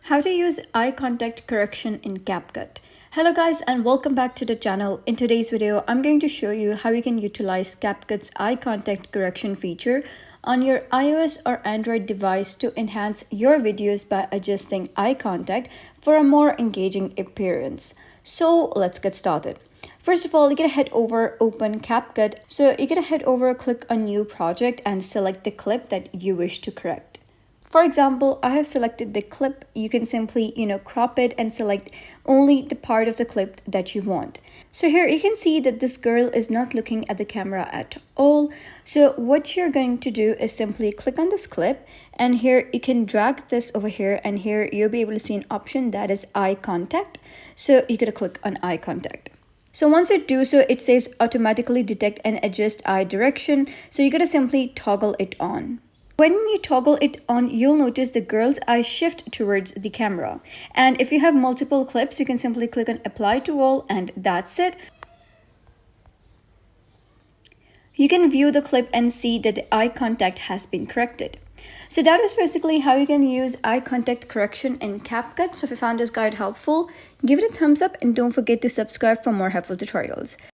How to use eye contact correction in CapCut. Hello guys and welcome back to the channel. In today's video, I'm going to show you how you can utilize CapCut's eye contact correction feature on your iOS or Android device to enhance your videos by adjusting eye contact for a more engaging appearance. So let's get started. First of all, you're gonna head over, open CapCut. So you're gonna head over, click on new project and select the clip that you wish to correct. For example, I have selected the clip. You can simply, crop it and select only the part of the clip that you want. So here you can see that this girl is not looking at the camera at all. So what you're going to do is simply click on this clip, and here you can drag this over here, and here you'll be able to see an option that is eye contact. So you're gonna click on eye contact. So once you do so, it says automatically detect and adjust eye direction. So you're gonna simply toggle it on. When you toggle it on, you'll notice the girl's eyes shift towards the camera. And if you have multiple clips, you can simply click on apply to all, and that's it. You can view the clip and see that the eye contact has been corrected. So that is basically how you can use eye contact correction in CapCut. So if you found this guide helpful, give it a thumbs up and don't forget to subscribe for more helpful tutorials.